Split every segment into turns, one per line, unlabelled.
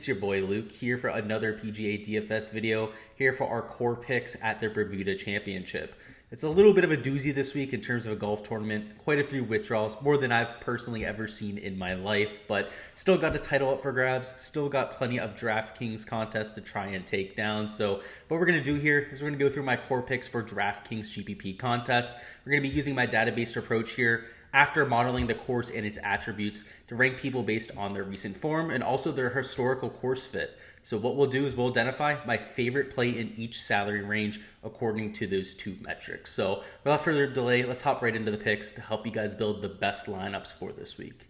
It's your boy Luke here for another PGA DFS video, here for our core picks at the Bermuda Championship. It's a little bit of a doozy this week in terms of a golf tournament. Quite a few withdrawals, more than I've personally ever seen in my life, but still got a title up for grabs, still got plenty of Draftkings contests to try and take down. So what we're going to do here is we're going to go through my core picks for Draftkings GPP contest. We're going to be using my database approach here after modeling the course and its attributes to rank people based on their recent form and also their historical course fit. So what we'll do is we'll identify my favorite play in each salary range according to those two metrics. So without further delay, let's hop right into the picks to help you guys build the best lineups for this week.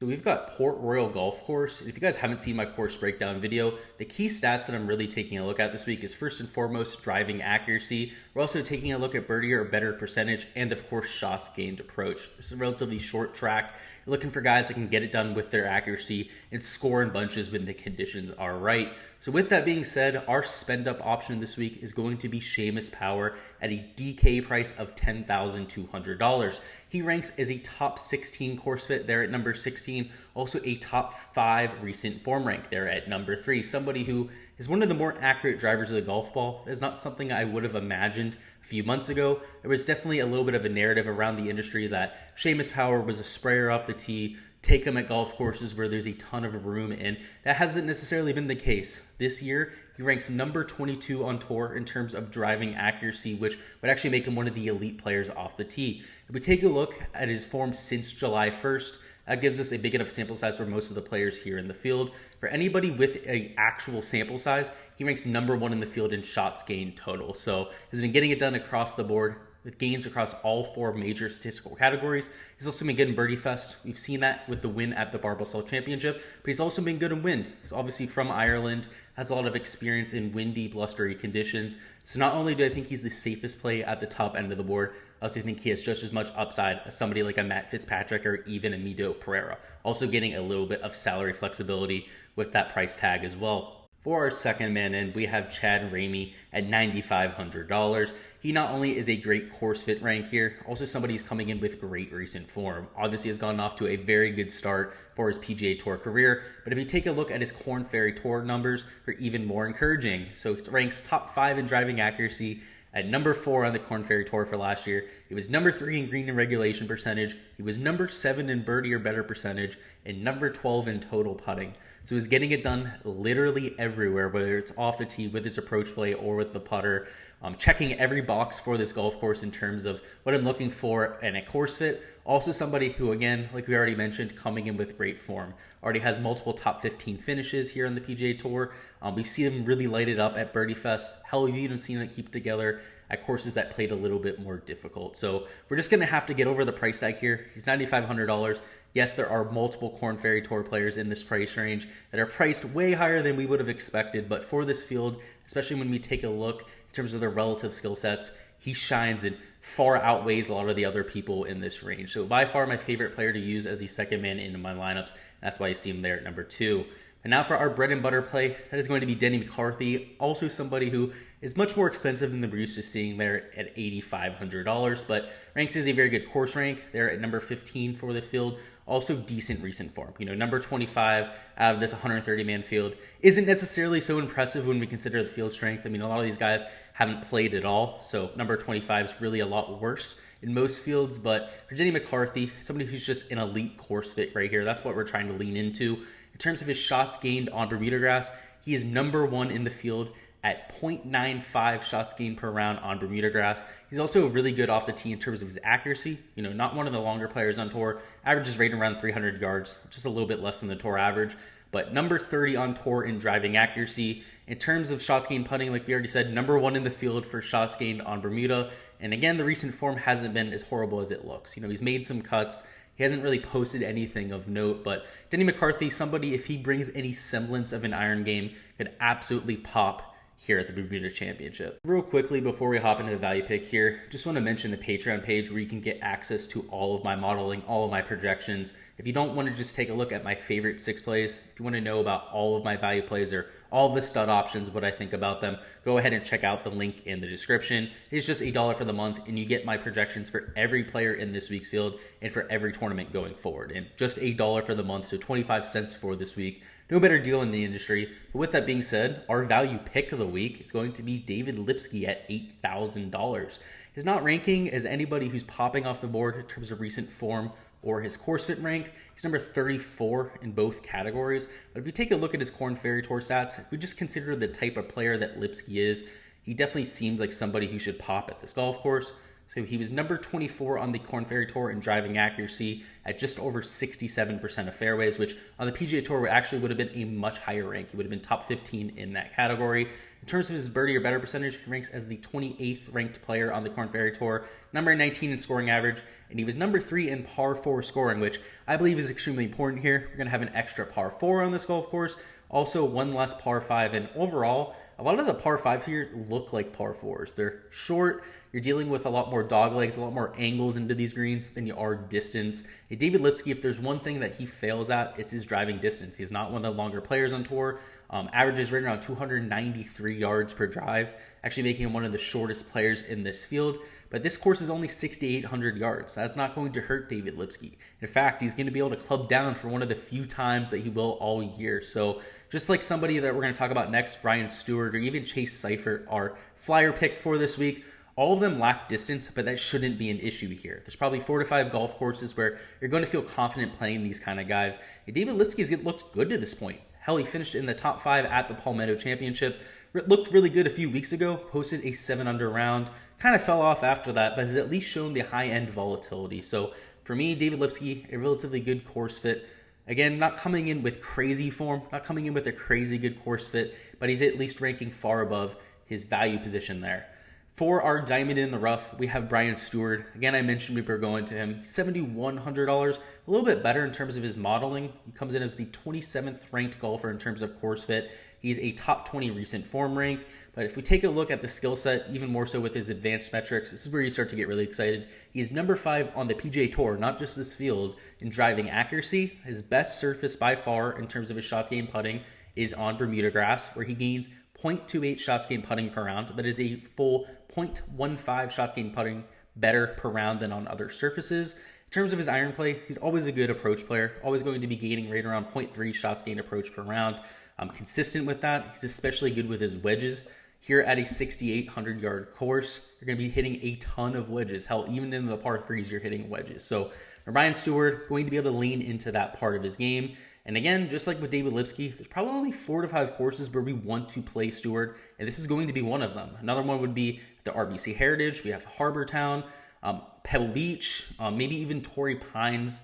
So we've got Port Royal Golf Course. If you guys haven't seen my course breakdown video, the key stats that I'm really taking a look at this week is first and foremost driving accuracy. We're also taking a look at birdie or better percentage and of course shots gained approach. This is a relatively short track. You're looking for guys that can get it done with their accuracy and score in bunches when the conditions are right. So with that being said, our spend up option this week is going to be Seamus Power at a DK price of $10,200. He ranks as a top 16 course fit there at number 16, also a top 5 recent form rank there at number 3. Somebody who is one of the more accurate drivers of the golf ball. That's not something I would have imagined a few months ago. There was definitely a little bit of a narrative around the industry that Seamus Power was a sprayer off the tee, take him at golf courses where there's a ton of room, and that hasn't necessarily been the case. This year, he ranks number 22 on tour in terms of driving accuracy, which would actually make him one of the elite players off the tee. If we take a look at his form since July 1st, that gives us a big enough sample size for most of the players here in the field. For anybody with an actual sample size, he ranks number 1 in the field in shots gained total. So has been getting it done across the board with gains across all 4 major statistical categories. He's also been good in Birdie Fest. We've seen that with the win at the Barbasol Championship, but he's also been good in wind. He's obviously from Ireland, has a lot of experience in windy, blustery conditions. So not only do I think he's the safest play at the top end of the board, I also think he has just as much upside as somebody like a Matt Fitzpatrick or even a Mito Pereira. Also getting a little bit of salary flexibility with that price tag as well. For our second man in, we have Chad Ramey at $9,500. He not only is a great course fit rank here, also somebody who's coming in with great recent form. Obviously has gotten off to a very good start for his PGA Tour career, but if you take a look at his Korn Ferry Tour numbers, they're even more encouraging. So it ranks top 5 in driving accuracy, at number 4 on the Korn Ferry Tour for last year. He was number 3 in green and regulation percentage. He was number 7 in birdie or better percentage and number 12 in total putting. So he's getting it done literally everywhere, whether it's off the tee with his approach play or with the putter. Checking every box for this golf course in terms of what I'm looking for in a course fit. Also somebody who, again, like we already mentioned, coming in with great form. Already has multiple top 15 finishes here on the PGA Tour. We've seen him really light it up at Birdie Fest. Hell, we've even seen it keep together at courses that played a little bit more difficult. So we're just going to have to get over the price tag here. He's $9,500. Yes, there are multiple Korn Ferry Tour players in this price range that are priced way higher than we would have expected. But for this field, especially when we take a look in terms of their relative skill sets, he shines and far outweighs a lot of the other people in this range. So by far my favorite player to use as the second man into my lineups. That's why you see him there at number 2. And now for our bread and butter play, that is going to be Denny McCarthy, also somebody who is much more expensive than the Bruce is seeing there at $8,500, but ranks as a very good course rank there at number 15 for the field. Also decent recent form. Number 25 out of this 130-man field isn't necessarily so impressive when we consider the field strength. I mean, a lot of these guys haven't played at all, so number 25 is really a lot worse in most fields. But for Denny McCarthy, somebody who's just an elite course fit right here, that's what we're trying to lean into. In terms of his shots gained on Bermuda grass, he is number 1 in the field at 0.95 shots gained per round on Bermuda grass. He's also really good off the tee in terms of his accuracy. Not one of the longer players on tour. Averages right around 300 yards, just a little bit less than the tour average. But number 30 on tour in driving accuracy. In terms of shots gained putting, like we already said, number 1 in the field for shots gained on Bermuda. And again, the recent form hasn't been as horrible as it looks. He's made some cuts. He hasn't really posted anything of note, but Denny McCarthy, somebody, if he brings any semblance of an iron game, could absolutely pop here at the Bermuda Championship. Real quickly before we hop into the value pick here, just want to mention the Patreon page where you can get access to all of my modeling, all of my projections. If you don't want to just take a look at my favorite 6 plays, if you want to know about all of my value plays or all of the stud options, what I think about them, go ahead and check out the link in the description. It's just $1 for the month, and you get my projections for every player in this week's field and for every tournament going forward. And just $1 for the month, so 25 cents for this week. No better deal in the industry. But with that being said, our value pick of the week is going to be David Lipsky at $8,000. He's not ranking as anybody who's popping off the board in terms of recent form or his course fit rank. He's number 34 in both categories. But if you take a look at his Korn Ferry Tour stats, if we just consider the type of player that Lipsky is, he definitely seems like somebody who should pop at this golf course. So he was number 24 on the Korn Ferry Tour in driving accuracy at just over 67% of fairways, which on the PGA Tour actually would have been a much higher rank. He would have been top 15 in that category. In terms of his birdie or better percentage, he ranks as the 28th ranked player on the Korn Ferry Tour, number 19 in scoring average, and he was number 3 in par 4 scoring, which I believe is extremely important here. We're going to have an extra par 4 on this golf course, also one less par 5, and overall, a lot of the par 5 here look like par 4s. They're short. You're dealing with a lot more dog legs, a lot more angles into these greens than you are distance. David Lipsky, if there's one thing that he fails at, it's his driving distance. He's not one of the longer players on tour. Averages right around 293 yards per drive, actually making him one of the shortest players in this field. But this course is only 6,800 yards. That's not going to hurt David Lipsky. In fact, he's going to be able to club down for one of the few times that he will all year. So just like somebody that we're going to talk about next, Brian Stuard, or even Chase Seiffert, our flyer pick for this week, all of them lack distance, but that shouldn't be an issue here. There's probably 4 to 5 golf courses where you're going to feel confident playing these kind of guys. And David Lipsky's looked good to this point. Hell, he finished in the top 5 at the Bermuda Championship. Looked really good a few weeks ago, posted a 7-under round. Kind of fell off after that, but has at least shown the high-end volatility. So for me, David Lipsky, a relatively good course fit. Again, not coming in with crazy form, not coming in with a crazy good course fit, but he's at least ranking far above his value position there. For our diamond in the rough, we have Brian Stuard. Again, I mentioned we were going to him. He's $7,100, a little bit better in terms of his modeling. He comes in as the 27th ranked golfer in terms of course fit. He's a top 20 recent form rank. But if we take a look at the skill set, even more so with his advanced metrics, this is where you start to get really excited. He's number 5 on the PGA Tour, not just this field, in driving accuracy. His best surface by far in terms of his shots gained putting is on Bermuda grass, where he gains 0.28 shots gained putting per round. That is a full 0.15 shots gained putting better per round than on other surfaces. In terms of his iron play, he's always a good approach player, always going to be gaining right around 0.3 shots gained approach per round. Consistent with that. He's especially good with his wedges. Here at a 6,800 yard course, you're going to be hitting a ton of wedges. Hell, even in the par 3s, you're hitting wedges. So Brian Stuard going to be able to lean into that part of his game. And again, just like with David Lipsky, there's probably only 4 to 5 courses where we want to play Stuard, and this is going to be one of them. Another one would be the RBC Heritage. We have Harbor Town, Pebble Beach, maybe even Torrey Pines,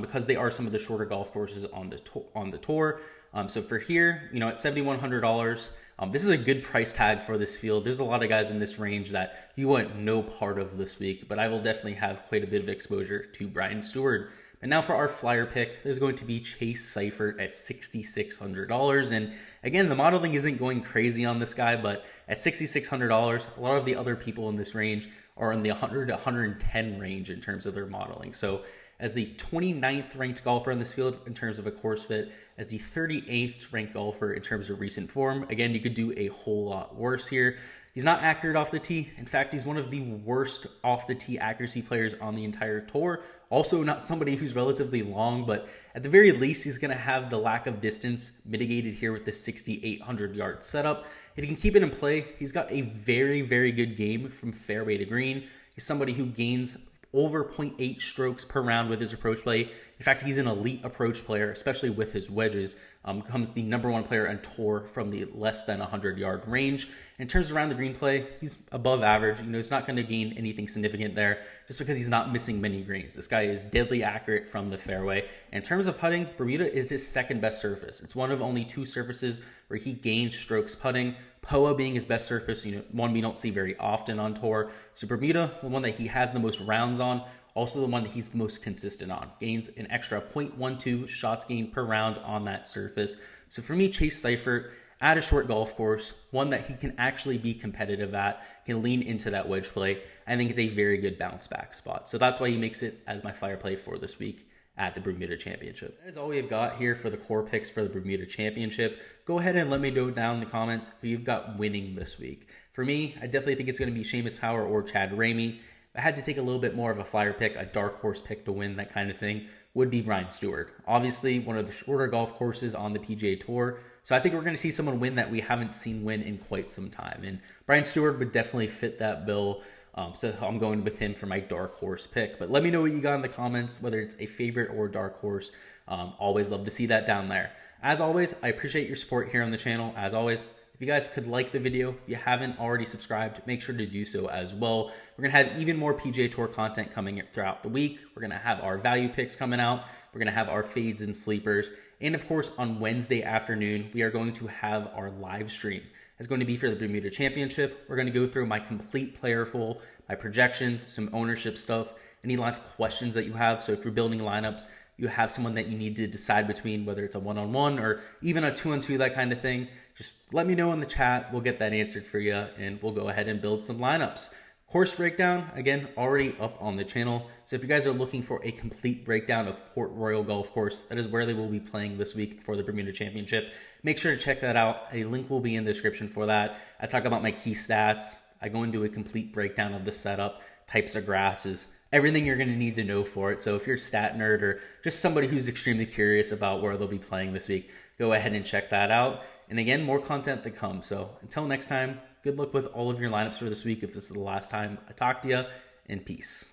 because they are some of the shorter golf courses on the tour. So for here, at $7,100, this is a good price tag for this field. There's a lot of guys in this range that you want no part of this week, but I will definitely have quite a bit of exposure to Brian Stuard. And now for our flyer pick, there's going to be Chase Seiffert at $6,600. And again, the modeling isn't going crazy on this guy, but at $6,600, a lot of the other people in this range are in the 100 to 110 range in terms of their modeling. So as the 29th ranked golfer in this field in terms of a course fit, as the 38th ranked golfer in terms of recent form, again, you could do a whole lot worse here. He's not accurate off the tee. In fact, he's one of the worst off the tee accuracy players on the entire tour. Also not somebody who's relatively long, but at the very least, he's going to have the lack of distance mitigated here with the 6,800 yard setup. If he can keep it in play, he's got a very, very good game from fairway to green. He's somebody who gains over 0.8 strokes per round with his approach play. In fact, he's an elite approach player, especially with his wedges. Becomes the number 1 player on tour from the less than 100-yard range. In terms of around the green play, he's above average. He's not going to gain anything significant there just because he's not missing many greens. This guy is deadly accurate from the fairway. And in terms of putting, Bermuda is his second best surface. It's one of only 2 surfaces where he gains strokes putting. POA being his best surface, one we don't see very often on tour. So Bermuda, the one that he has the most rounds on, also the one that he's the most consistent on. Gains an extra 0.12 shots gained per round on that surface. So for me, Chase Seiffert at a short golf course, one that he can actually be competitive at, can lean into that wedge play, I think is a very good bounce back spot. So that's why he makes it as my flyer play for this week at the Bermuda Championship. That is all we've got here for the core picks for the Bermuda Championship. Go ahead and let me know down in the comments who you've got winning this week. For me, I definitely think it's going to be Seamus Power or Chad Ramey. I had to take a little bit more of a flyer pick, a dark horse pick to win, that kind of thing, would be Stuard. Obviously, one of the shorter golf courses on the PGA Tour. So I think we're going to see someone win that we haven't seen win in quite some time. And Stuard would definitely fit that bill. So I'm going with him for my dark horse pick. But let me know what you got in the comments, whether it's a favorite or dark horse. Always love to see that down there. As always, I appreciate your support here on the channel. As always, if you guys could like the video, if you haven't already subscribed, make sure to do so as well. We're going to have even more PGA Tour content coming throughout the week. We're going to have our value picks coming out. We're going to have our fades and sleepers. And of course, on Wednesday afternoon, we are going to have our live stream. It's going to be for the Bermuda Championship. We're going to go through my complete player pool, my projections, some ownership stuff, any live questions that you have. So if you're building lineups, you have someone that you need to decide between, whether it's a one-on-one or even a two-on-two, that kind of thing, just let me know in the chat. We'll get that answered for you, and we'll go ahead and build some lineups. Course breakdown, again, already up on the channel. So if you guys are looking for a complete breakdown of Port Royal Golf Course, that is where they will be playing this week for the Bermuda Championship. Make sure to check that out. A link will be in the description for that. I talk about my key stats. I go into a complete breakdown of the setup, types of grasses, everything you're going to need to know for it. So if you're a stat nerd or just somebody who's extremely curious about where they'll be playing this week, go ahead and check that out. And again, more content to come. So until next time, good luck with all of your lineups for this week if this is the last time I talk to you, and peace.